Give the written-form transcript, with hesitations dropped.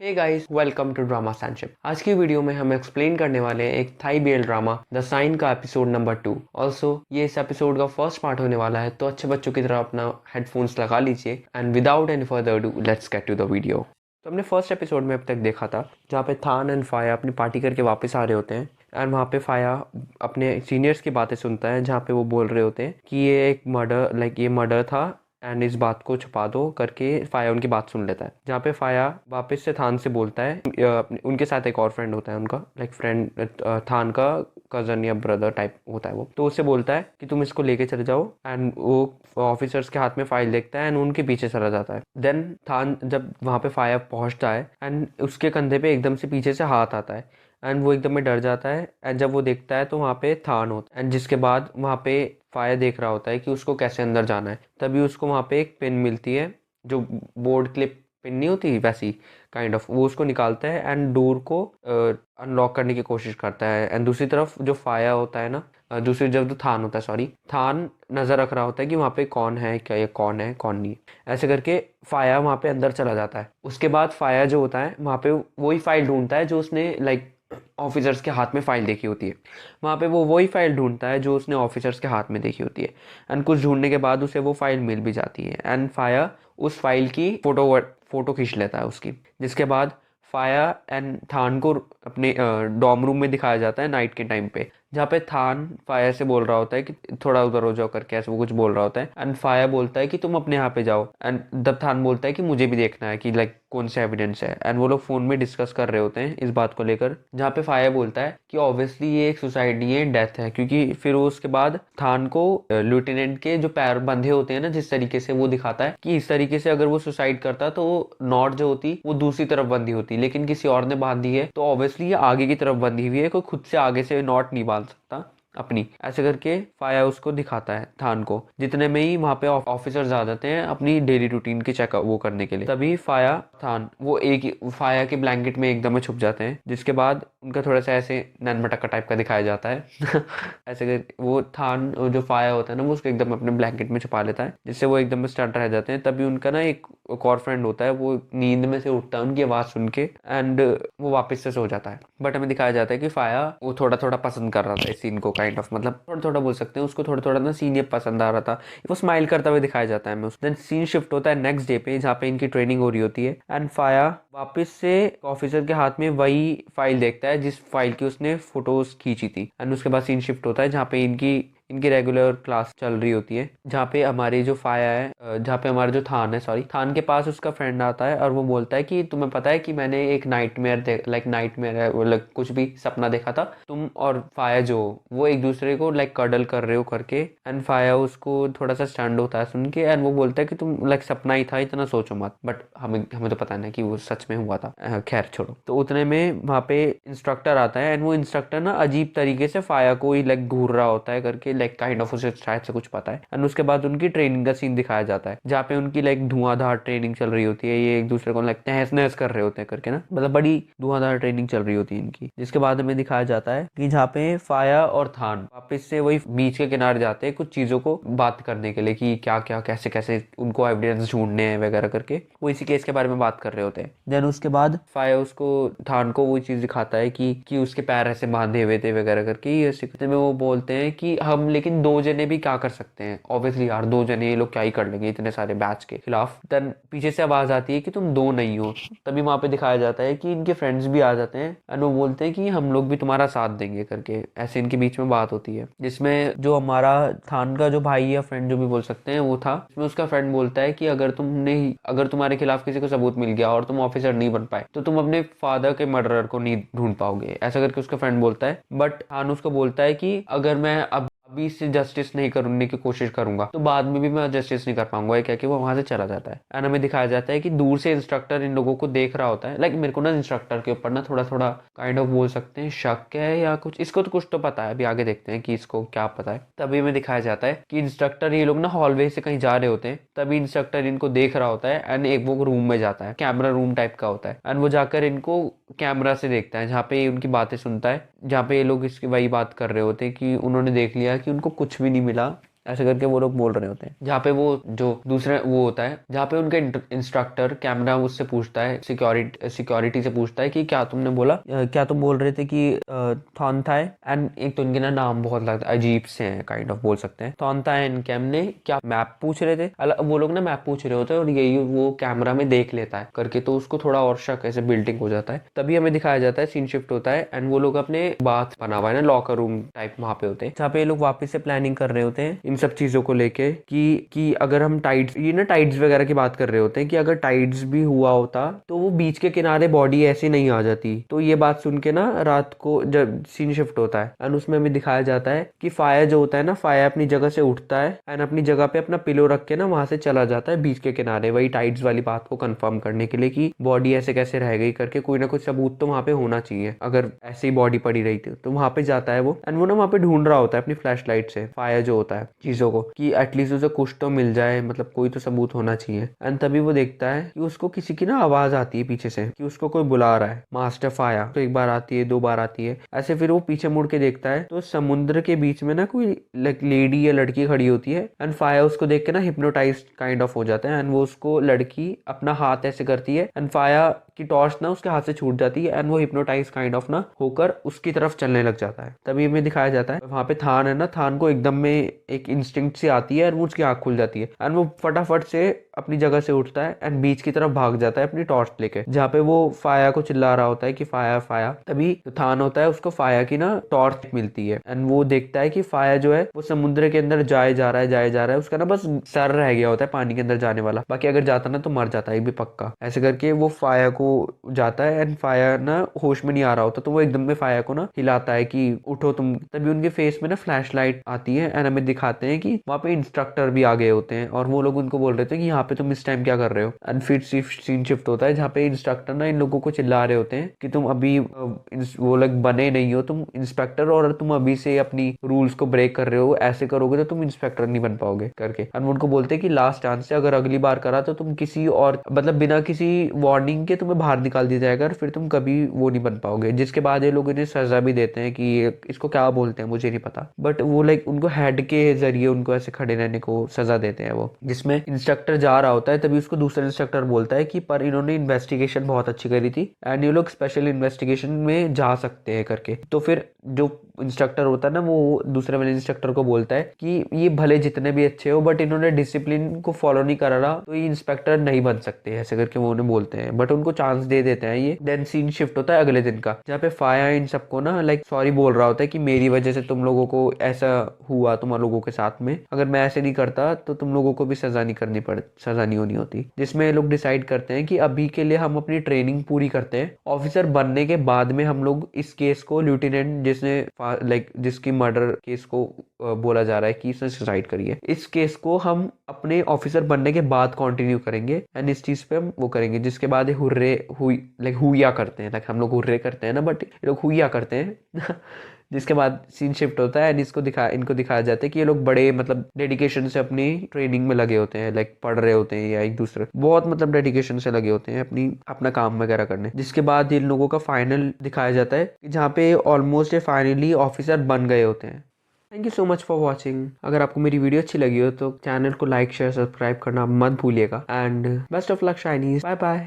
Hey guys, welcome to drama sanship. आज की video में हम एक्सप्लेन करने वाले हैं एक Thai BL drama the sign का एपिसोड नंबर 2। ऑल्सो ये इस एपिसोड का फर्स्ट पार्ट होने वाला है, तो अच्छे बच्चों की तरह अपना हेडफोन्स लगा लीजिए and without any further ado let's get to the video. तो हमने फर्स्ट एपिसोड में अब तक देखा था जहाँ पे थान एंड फाया अपनी पार्टी करके वापस आ रहे होते हैं एंड वहाँ पे फाया अपने सीनियर्स की बातें सुनता है जहाँ पे वो बोल रहे होते हैं कि ये एक मर्डर ये मर्डर था एंड इस बात को छुपा दो करके फाया उनकी बात सुन लेता है। जहाँ पे फाया वापस से थान से बोलता है उनके साथ एक और फ्रेंड होता है उनका फ्रेंड थान का कजन या ब्रदर टाइप होता है वो, तो उससे बोलता है कि तुम इसको लेके चले जाओ एंड वो ऑफिसर्स के हाथ में फाइल देखता है एंड उनके पीछे चला जाता है। देन थान जब वहाँ पे फाया पहुँचता है एंड उसके कंधे पे एकदम से पीछे से हाथ आता है एंड वो एकदम में डर जाता है एंड जब वो देखता है तो वहाँ पे थान होता है एंड जिसके बाद वहाँ पे फाया देख रहा होता है कि उसको कैसे अंदर जाना है। तभी उसको वहाँ पे एक पिन मिलती है जो बोर्ड क्लिप पिन नहीं होती वैसी काइंड ऑफ, वो उसको निकालता है एंड डोर को अनलॉक करने की कोशिश करता है। एंड दूसरी तरफ जो फाया होता है ना, दूसरी जब जो थान होता है, सॉरी, थान नजर रख रहा होता है कि वहाँ पे कौन है, क्या ये कौन है कौन नहीं है। ऐसे करके फाया वहाँ पे अंदर चला जाता है। उसके बाद फाया जो होता है वहाँ पे वही फाइल ढूंढता है जो उसने ऑफिसर्स के हाथ में फाइल देखी होती है। वहाँ पे वो वही फाइल ढूंढता है जो उसने ऑफिसर्स के हाथ में देखी होती है एंड कुछ ढूंढने के बाद उसे वो फाइल मिल भी जाती है एंड फाया उस फाइल की फोटो खींच लेता है उसकी। जिसके बाद फाया एंड थान को अपने डॉर्म रूम में दिखाया जाता है नाइट के टाइम पे, जहाँ पे थान फाया से बोल रहा होता है कि थोड़ा उधर हो जाओ करके, ऐसे वो कुछ बोल रहा होता है एंड फाया बोलता है कि तुम अपने यहाँ पे जाओ एंड तब थान बोलता है कि मुझे भी देखना है कि कौन सा एविडेंस है। एंड वो लोग फोन में डिस्कस कर रहे होते हैं इस बात को लेकर, जहाँ पे फाया बोलता है कि ऑब्वियसली ये एक सुसाइड नहीं है, डेथ है, क्योंकि फिर उसके बाद थान को लेफ्टिनेंट के जो पैर बंधे होते हैं ना, जिस तरीके से वो दिखाता है कि इस तरीके से अगर वो सुसाइड करता तो वो नॉट जो होती वो दूसरी तरफ बंधी होती, लेकिन किसी और ने बांध दी है तो ऑब्वियसली ये आगे की तरफ बंधी हुई है, कोई खुद से आगे से नॉट नहीं बांध सकता अपनी। ऐसे करके फाया उसको दिखाता है थान को। जितने में ही वहाँ पे ऑफिसर्स आ जाते हैं अपनी डेली रूटीन की चेकअप वो करने के लिए, तभी फाया थान वो फाया के ब्लैंकेट में एकदम में छुप जाते हैं। जिसके बाद उनका थोड़ा सा ऐसे नैन मटक्का टाइप का दिखाया जाता है ऐसे कर वो थान जो फाया होता है ना वो उसको एकदम अपने ब्लैंकेट में छुपा लेता है, जिससे वो एकदम में स्टंट रह जाते हैं। तभी उनका ना एक और फ्रेंड होता है, वो नींद में से उठता है उनकी आवाज़ सुन के एंड वो वापस से सो जाता है। बट हमें दिखाया जाता है कि फाया वो थोड़ा थोड़ा पसंद कर रहा था इस सीन को, काइंड ऑफ, मतलब थोड़ा थोड़ा बोल सकते हैं, उसको थोड़ा थोड़ा ना सीन ये पसंद आ रहा था, वो स्माइल करता हुआ दिखाया जाता है हमें। देन सीन शिफ्ट होता है नेक्स्ट डे पे, जहाँ पे इनकी ट्रेनिंग हो रही होती है एंड फाया वापस से ऑफिसर के हाथ में वही फाइल देखता है जिस फाइल की उसने फोटोज खींची थी। एंड उसके बाद सीन शिफ्ट होता है जहाँ पे इनकी रेगुलर क्लास चल रही होती है, जहाँ पे हमारी जो फाया है जहाँ पे हमारा जो थान है, सॉरी, थान के पास उसका फ्रेंड आता है और वो बोलता है कि तुम्हें पता है कि मैंने एक नाइटमेयर नाइटमेयर है वो कुछ भी सपना देखा था, तुम और फाया जो वो एक दूसरे को कडल कर रहे हो करके। एंड फाया उसको थोड़ा सा स्टैंड होता है सुन के एंड वो बोलता है कि तुम सपना ही था, इतना सोचो मत। बट हमें हमें तो पता नहीं कि वो सच में हुआ था। खैर छोड़ो। तो उतने में वहाँ पे इंस्ट्रक्टर आता है एंड वो इंस्ट्रक्टर ना अजीब तरीके से फाया को ही घूर रहा होता है करके, काइंड ऑफ उसे शायद से कुछ पता है। एंड उसके बाद उनकी ट्रेनिंग का सीन दिखाया जाता है जहाँ पे उनकी धुआंधार ट्रेनिंग चल रही होती है, ये एक दूसरे को तहस नहस कर रहे होते हैं करके ना, मतलब बड़ी धुआंधार ट्रेनिंग चल रही होती है इनकी। जिसके बाद हमें दिखाया जाता है कि जहाँ पे फाया और थान वापस से वही बीच के किनारे जाते हैं कुछ चीजों को बात करने के लिए कि क्या क्या कैसे कैसे उनको एविडेंस ढूंढने हैं वगैरह करके, वो इसी केस के बारे में बात कर रहे होते हैं। देन उसके बाद फाया उसको थान को वो चीज दिखाता है कि उसके पैर ऐसे बांधे हुए थे वगैरह करके। ये सिखते में वो बोलते हैं कि हम लेकिन दो जने भी क्या कर सकते हैं, ऑब्वियसली यार दो जने ये लोग क्या ही कर लेंगे इतने सारे बैच के खिलाफ। देन पीछे से आवाज आती है कि तुम दो नहीं हो। तभी वहां पे दिखाया जाता है कि इनके फ्रेंड्स भी आ जाते हैं एंड वो बोलते हैं कि हम लोग भी तुम्हारा साथ देंगे करके, ऐसे इनके बीच में बात होती है। जिसमें जो हमारा थान का जो भाई या फ्रेंड जो भी बोल सकते हैं वो था, इसमें उसका फ्रेंड बोलता है कि अगर तुम्हारे खिलाफ किसी को सबूत मिल गया और तुम ऑफिसर नहीं बन पाए तो तुम अपने फादर के मर्डरर को नहीं ढूंढ पाओगे, ऐसा करके उसका फ्रेंड बोलता है। बट थान उसको बोलता है कि अगर मैं अभी इससे जस्टिस नहीं करने की कोशिश करूंगा तो बाद में भी मैं जस्टिस नहीं कर पाऊंगा, ये कह के वो वहां से चला जाता है। एंड हमें दिखाया जाता है कि दूर से इंस्ट्रक्टर इन लोगों को देख रहा होता है। मेरे को ना इंस्ट्रक्टर के ऊपर ना थोड़ा थोड़ा काइंड ऑफ बोल सकते हैं शक है या कुछ, इसको तो कुछ तो पता है, अभी आगे देखते हैं कि इसको क्या पता है। तभी हमें दिखाया जाता है कि इंस्ट्रक्टर ये लोग ना हॉलवे से कहीं जा रहे होते हैं, तभी इंस्ट्रक्टर इनको देख रहा होता है एंड एक वो रूम में जाता है, कैमरा रूम टाइप का होता है एंड वो जाकर इनको कैमरा से देखता है जहाँ पे उनकी बातें सुनता है, जहाँ पे ये लोग इसकी वही बात कर रहे होते हैं कि उन्होंने देख लिया कि उनको कुछ भी नहीं मिला ऐसे करके वो लोग बोल रहे होते हैं। जहाँ पे वो जो दूसरा वो होता है, जहाँ पे उनके इंस्ट्रक्टर कैमरा उससे पूछता है, सिक्योरिटी से पूछता है कि क्या तुमने बोला, क्या तुम बोल रहे थे कि थॉनथाई एंड एक तो उनके ना नाम बहुत लगता है अजीब से हैं, काइंड ऑफ बोल सकते हैं। थॉनथाई एंड कैम ने क्या मैप पूछ रहे थे, वो लोग ना मैप पूछ रहे होते हैं और यही वो कैमरा में देख लेता है करके, तो उसको थोड़ा और शक ऐसे बिल्डिंग हो जाता है। तभी हमें दिखाया जाता है, सीन शिफ्ट होता है एंड वो लोग अपने बाथ बना हुआ है ना, लॉकर रूम टाइप वहां पे होते हैं, जहाँ पे ये लोग वापस से प्लानिंग कर रहे होते हैं इन सब चीजों को लेके कि अगर हम टाइड्स, ये ना टाइड्स वगैरह की बात कर रहे होते हैं कि अगर टाइड्स भी हुआ होता तो वो बीच के किनारे बॉडी ऐसे नहीं आ जाती। तो ये बात सुन के ना रात को जब सीन शिफ्ट होता है एंड उसमें हमें दिखाया जाता है कि फाया जो होता है ना, फाया अपनी जगह से उठता है एंड अपनी जगह पे अपना पिलो रख के ना वहां से चला जाता है बीच के किनारे, वही टाइड्स वाली बात को कंफर्म करने के लिए कि बॉडी ऐसे कैसे रह गई करके, कोई ना कुछ सबूत तो वहां पे होना चाहिए अगर ऐसे ही बॉडी पड़ी रही थी। तो वहां पे जाता है वो एंड वो ना वहां पे ढूंढ रहा होता है अपनी फ्लैश लाइट से फाया जो होता है चीजों को, कि एटलीस्ट उसे कुछ तो मिल जाए, मतलब कोई तो सबूत होना चाहिए। एंड तभी वो देखता है कि उसको किसी की ना आवाज आती है पीछे से कि उसको कोई बुला रहा है, मास्टर फाया। तो एक बार आती है, दो बार आती है, ऐसे फिर वो पीछे मुड़ के देखता है तो समुद्र के बीच में ना कोई लेडी या लड़की खड़ी होती है एंड फाया उसको देख के ना हिप्नोटाइज काइंड ऑफ हो जाता है एंड वो उसको लड़की अपना हाथ ऐसे करती है एंड फाया की टॉर्च ना उसके हाथ से छूट जाती है एंड वो हिप्नोटाइज काइंड ऑफ ना होकर उसकी तरफ चलने लग जाता है। तभी हमें दिखाया जाता है वहां पे थान है ना, थान को एकदम में एक इंस्टिंक्ट सी आती है और वो उसकी आंख खुल जाती है एंड वो फटाफट से अपनी जगह से उठता है एंड बीच की तरफ भाग जाता है अपनी टॉर्च लेके, जहाँ पे वो फाया को चिल्ला रहा होता है कि फाया फाया। तभी जो थान होता है उसको फाया की ना टॉर्च मिलती है एंड वो देखता है कि फाया जो है वो समुद्र के अंदर जाए जा रहा है, उसका ना बस सर रह गया होता है पानी के अंदर जाने वाला, बाकी अगर जाता ना तो मर जाता है भी पक्का। ऐसे करके वो फाया को जाता है एंड फाया ना होश में नहीं आ रहा होता, तो वो एकदम में फाया को ना हिलाता है कि उठो तुम। तभी उनके फेस में ना फ्लैश लाइट आती है एंड हमें दिखाते हैं कि वहाँ पे इंस्ट्रक्टर भी आ गए होते हैं और वो लोग उनको बोल रहे थे कि यहाँ पे तुम इस टाइम क्या कर रहे हो। एंड फिर सीन शिफ्ट होता है जहाँ पे इंस्ट्रक्टर ना इन लोगों को चिल्ला रहे होते हैं कि तुम अभी वो लोग बने नहीं हो तुम इंस्पेक्टर, और तुम अभी से अपनी रूल्स को ब्रेक कर रहे हो, ऐसे करोगे तो तुम इंस्पेक्टर नहीं बन पाओगे करके। एंड वो उनको बोलते हैं कि लास्ट चांस है, अगर अगली बार करा तो तुम किसी और मतलब बिना किसी वार्निंग के तुम्हें बाहर निकाल दिया जाएगा और फिर तुम कभी वो नहीं बन पाओगे। जिसके बाद ये लोग इन्हें सजा भी देते हैं कि इसको क्या बोलते हैं मुझे नहीं पता, बट वो लाइक उनको हेड के जरिए उनको ऐसे खड़े रहने को सजा देते हैं वो। जिसमें इंस्ट्रक्टर जा रहा होता है तभी उसको दूसरा इंस्ट्रक्टर बोलता है कि पर इन्होंने इन्वेस्टिगेशन बहुत अच्छी करी थी एंड ये लोग स्पेशल इन्वेस्टिगेशन में जा सकते हैं करके। तो फिर जो इंस्ट्रक्टर होता है ना वो दूसरे वाले इंस्ट्रक्टर को बोलता है कि ये भले जितने भी अच्छे हो बट इन्होंने डिसिप्लिन को फॉलो नहीं करा रहा तो ये इंस्पेक्टर नहीं बन सकते, ऐसे करके वो उन्हें बोलते हैं, बट उनको चांस दे देते हैं ये। देन सीन शिफ्ट होता है अगले दिन का, जहाँ पे फाया इन सबको ना लाइक सॉरी बोल रहा होता है कि मेरी वजह से तुम लोगों को ऐसा हुआ, तुम लोगों के साथ में, अगर मैं ऐसे नहीं करता तो तुम लोगों को भी सजा नहीं होनी होती। जिसमें ये लोग डिसाइड करते हैं कि अभी के लिए हम अपनी ट्रेनिंग पूरी करते हैं, ऑफिसर बनने के बाद में हम लोग इस केस को लेफ्टिनेंट जिसने लाइक जिसकी मर्डर केस को बोला जा रहा है कि इसने सुसाइड करी है, इस केस को हम अपने ऑफिसर बनने के बाद कंटिन्यू करेंगे एंड इस चीज पे हम वो करेंगे। जिसके बाद हुर्रे हुइया करते हैं, लाइक हम लोग हुर्रे करते हैं ना बट ये लोग हुइया करते हैं जिसके बाद सीन शिफ्ट होता है एंड इनको दिखाया जाता है कि ये लोग बड़े मतलब डेडिकेशन से अपनी ट्रेनिंग में लगे होते हैं, लाइक पढ़ रहे होते हैं या एक दूसरे बहुत मतलब डेडिकेशन से लगे होते हैं अपना काम वगैरह करने। जिसके बाद इन लोगों का फाइनल दिखाया जाता है कि जहाँ पे ऑलमोस्ट ये फाइनली ऑफिसर बन गए होते हैं। Thank you so much for watching. अगर आपको मेरी वीडियो अच्छी लगी हो तो चैनल को लाइक शेयर सब्सक्राइब करना मत भूलिएगा and best of luck shinies, bye bye.